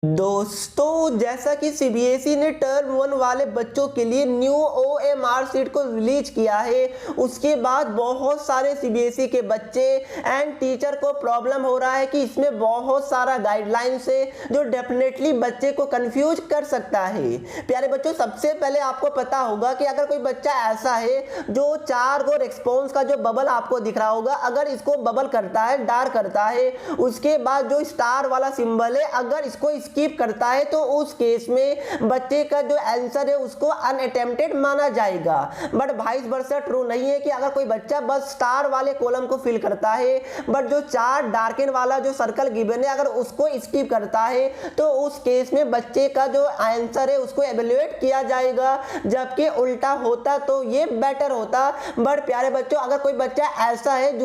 दोस्तों, जैसा कि सीबीएसई ने टर्म 1 वाले बच्चों के लिए न्यू ओएमआर शीट को रिलीज किया है, उसके बाद बहुत सारे सीबीएसई के बच्चे एंड टीचर को प्रॉब्लम हो रहा है कि इसमें बहुत सारा गाइडलाइंस है जो डेफिनेटली बच्चे को कंफ्यूज कर सकता है। प्यारे बच्चों, सबसे पहले आपको पता होगा कि अगर कोई बच्चा ऐसा है जो 4 गो रिस्पॉन्स का जो बबल आपको दिख रहा होगा, अगर इसको बबल करता है, डार्क करता है, उसके बाद जो स्टार वाला सिंबल है अगर इसको स्किप करता है तो उस केस में बच्चे का जो आंसर है उसको अनअटेम्प्टेड माना जाएगा। बट वाइस वर्सा ट्रू नहीं है कि अगर कोई बच्चा बस स्टार वाले कॉलम को फिल करता है बट जो 4 डार्कन वाला जो सर्कल गिवन है अगर उसको स्किप करता है तो उस केस में बच्चे का जो आंसर है उसको एवेल्युएट किया जाएगा, जबकि उल्टा होता तो ये बेटर होता। बट प्यारे बच्चों, अगर कोई बच्चा ऐसा है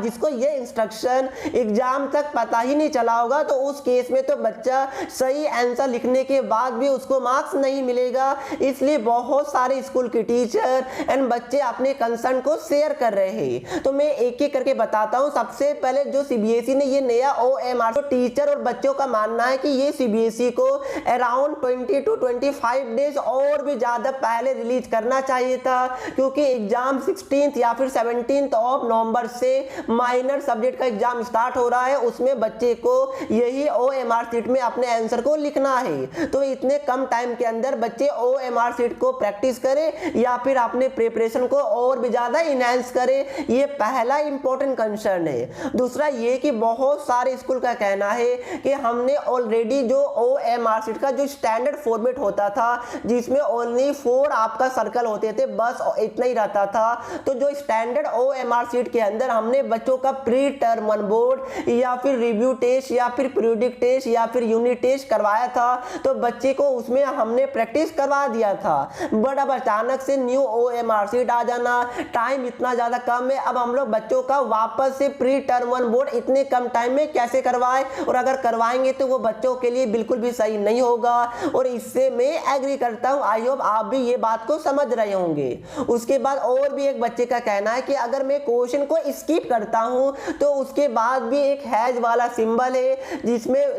जिसको ये इंस्ट्रक्शन एग्जाम तक पता ही नहीं चला होगा तो उस केस में तो बच्चा सही आंसर लिखने के बाद भी उसको मार्क्स नहीं मिलेगा। इसलिए बहुत सारे स्कूल के टीचर एंड बच्चे अपने कंसर्न को शेयर कर रहे हैं, तो मैं एक एक करके बताता हूं। सबसे पहले जो सीबीएसई ने ये नया ओएमआर, तो टीचर और बच्चों का मानना है कि ये सीबीएसई को अराउंड 20 to 25 डेज और भी ज्यादा पहले रिलीज करना चाहिए था, क्योंकि एग्जाम 16 या फिर 17 ऑफ नवंबर से माइनर सब्जेक्ट का एग्जाम स्टार्ट हो रहा है। उसमें बच्चे को यही ओएमआर शीट में अपने आंसर को लिखना है, तो इतने कम टाइम के अंदर बच्चे ओएमआर शीट को प्रैक्टिस करें या फिर अपने प्रिपरेशन को और भी ज्यादा इनहेंस करें, ये पहला इंपॉर्टेंट कंसर्न है। दूसरा ये कि बहुत सारे स्कूल का कहना है कि हमने ऑलरेडी जो ओएमआर शीट का जो स्टैंडर्ड फॉर्मेट होता था जिसमें ओनली 4 आपका सर्कल होते थे, बस इतना ही रहता था, तो जो स्टैंडर्ड ओएमआर शीट के अंदर हमने बच्चों का प्री टर्म 1 बोर्ड या फिर रिव्यू टेस्ट या फिर पीरियोडिक टेस्ट या फिर यूनिट टेस्ट करवाया था, तो बच्चे को उसमें हमने प्रैक्टिस करवा दिया था। बट अब अचानक से न्यू ओएमआर शीट आ जाना, टाइम इतना ज्यादा कम है, अब हम लोग बच्चों का वापस से प्री टर्म 1 बोर्ड इतने कम टाइम में कैसे करवाएं, और अगर करवाएंगे तो वो बच्चों के लिए बिल्कुल भी सही नहीं होगा, और इससे मैं एग्री करता हूं। आई होप आप भी ये बात को समझ रहे होंगे। उसके बाद और भी एक बच्चे का कहना है कि अगर मैं क्वेश्चन को स्किप करता हूं तो उसके बाद भी एक हैज वाला सिंबल है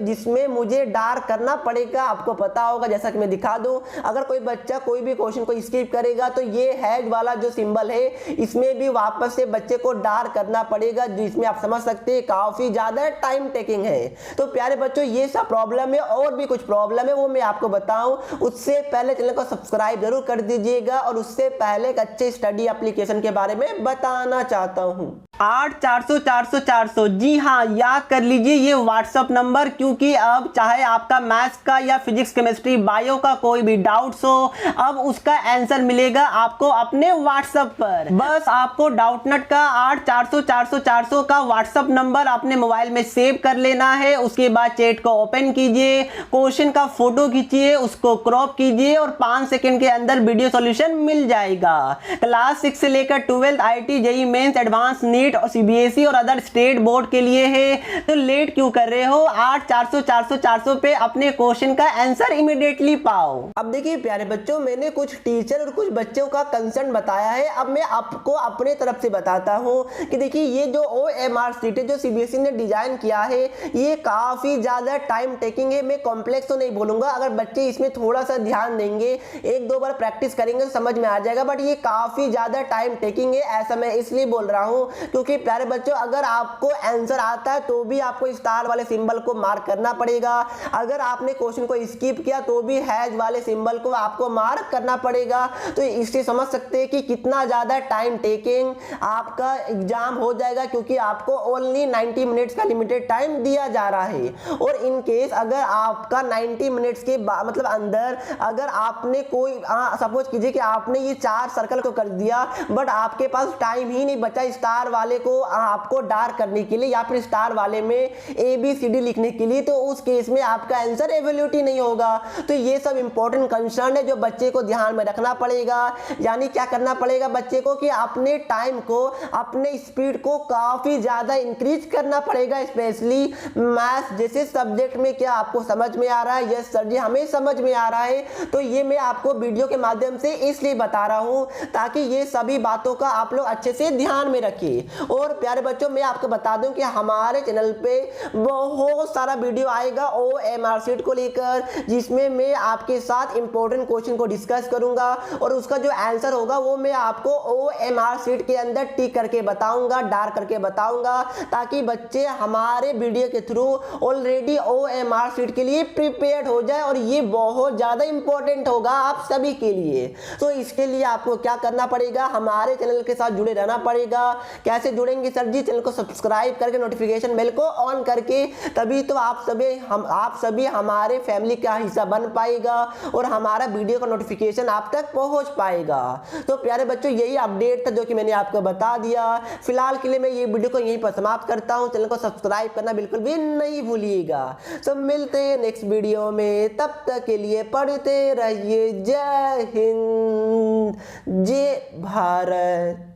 जिसमें मुझे डार्क करना पड़ेगा। आपको पता होगा, जैसा कि मैं दिखा दूं, अगर कोई बच्चा कोई भी क्वेश्चन को स्किप करेगा तो ये हैज वाला जो सिंबल है इसमें भी वापस से बच्चे को डार्क करना पड़ेगा, जिसमें आप समझ सकते हैं काफी ज्यादा टाइम टेकिंग है। तो प्यारे बच्चों, ये सब प्रॉब्लम है, और भी कुछ प्रॉब्लम है वो मैं आपको बताऊं, उससे पहले चैनल को सब्सक्राइब जरूर कर दीजिएगा। और उससे पहले एक अच्छे स्टडी एप्लीकेशन के बारे में बताना चाहता हूं। 8400 जी हाँ, याद कर लीजिए ये व्हाट्सएप नंबर, क्योंकि अब चाहे आपका मैथ्स का या फिजिक्स केमिस्ट्री बायो का कोई भी डाउट्स हो, अब उसका आंसर मिलेगा आपको अपने व्हाट्सएप पर। बस आपको डाउटनट का 8400 का व्हाट्सएप नंबर अपने मोबाइल में सेव कर लेना है। उसके बाद चैट को ओपन कीजिए, क्वेश्चन का फोटो खींचिए, उसको क्रॉप कीजिए और 5 सेकंड के अंदर वीडियो सॉल्यूशन मिल जाएगा। क्लास 6 से लेकर 12th IIT JEE mains advanced NEET और सीबीएसई और अदर स्टेट बोर्ड के लिए है, तो लेट क्यों कर रहे हो? 8400 पे अपने क्वेश्चन का आंसर इमीडिएटली पाओ। अब देखिए प्यारे बच्चों, मैंने कुछ टीचर और कुछ बच्चों का कंसर्न बताया है, अब मैं आपको अपने तरफ से बताता हूं कि देखिए ये जो ओएमआर शीट है जो सीबीएसई ने डिजाइन किया है ये काफी ज्यादा टाइम टेकिंग है। मैं कॉम्प्लेक्स तो नहीं बोलूंगा, अगर बच्चे इसमें थोड़ा सा ध्यान देंगे, 1-2 बार प्रैक्टिस करेंगे तो समझ में आ जाएगा, बट ये काफी ज्यादा टाइम टेकिंग है। ऐसा मैं इसलिए बोल रहा हूं क्योंकि प्यारे बच्चों, अगर आपको आंसर आता है तो भी आपको स्टार वाले सिंबल को मार्क करना पड़ेगा, अगर आपने क्वेश्चन को स्किप किया तो भी हैज वाले सिंबल को आपको मार्क करना पड़ेगा। तो इससे समझ सकते हैं कि कितना ज्यादा टाइम टेकिंग आपका एग्जाम हो जाएगा, क्योंकि आपको ओनली 90 मिनट्स का लिमिटेड टाइम दिया जा रहा है। और इन केस अगर आपका 90 मिनट्स के मतलब अंदर अगर आपने कोई सपोज कीजिए कि आपने ये 4 सर्कल को कर दिया बट आपके पास टाइम ही नहीं बचा स्टार वाले को आपको डार्क करने के लिए या फिर स्टार वाले में ABCD लिखने के लिए, तो उस केस में आपका आंसर एवेल्यूटी नहीं होगा। तो ये सब इंपॉर्टेंट कंसर्न है जो बच्चे को ध्यान में रखना पड़ेगा। यानी क्या करना पड़ेगा बच्चे को कि अपने टाइम को, अपने स्पीड को काफी ज्यादा इंक्रीज करना पड़ेगा, स्पेशली मैथ्स जैसे सब्जेक्ट में। क्या आपको समझ में आ रहा है? यस सर जी, हमें समझ में आ रहा है। तो ये मैं आपको वीडियो के माध्यम से इसलिए बता रहा हूं ताकि ये सभी बातों का आप लोग अच्छे से ध्यान में रखिए। और प्यारे बच्चों मैं आपको बता दूं कि हमारे चैनल पे बहुत सारा वीडियो आएगा OMR शीट को लेकर, जिसमें मैं आपके साथ इंपॉर्टेंट क्वेश्चन को डिस्कस करूंगा और उसका जो आंसर होगा वो मैं आपको OMR शीट के अंदर टिक करके बताऊंगा, डार्क करके बताऊंगा, ताकि बच्चे हमारे वीडियो के थ्रू ऑलरेडी OMR शीट के लिए प्रिपेयर्ड हो जाए और ये बहुत ज्यादा इंपॉर्टेंट होगा आप सभी के लिए। तो इसके लिए आपको क्या करना पड़ेगा, हमारे चैनल के साथ जुड़े रहना पड़ेगा। कैसे जुड़ेंगे सर जी? चैनल को सब्सक्राइब करके नोटिफिकेशन बेल को ऑन करके, तभी तो आप सभी हमारे फैमिली का हिस्सा बन पाएगा और हमारा वीडियो का नोटिफिकेशन आप तक पहुंच पाएगा। तो प्यारे बच्चों यही अपडेट था जो कि मैंने आपको बता दिया। फिलहाल के लिए मैं ये वीडियो को यहीं पर समाप्त करता हूं। चैनल को सब्सक्राइब करना बिल्कुल भी नहीं भूलिएगा। तो मिलते हैं नेक्स्ट वीडियो में, तब तक के लिए पढ़ते रहिए। जय हिंद, जय भारत।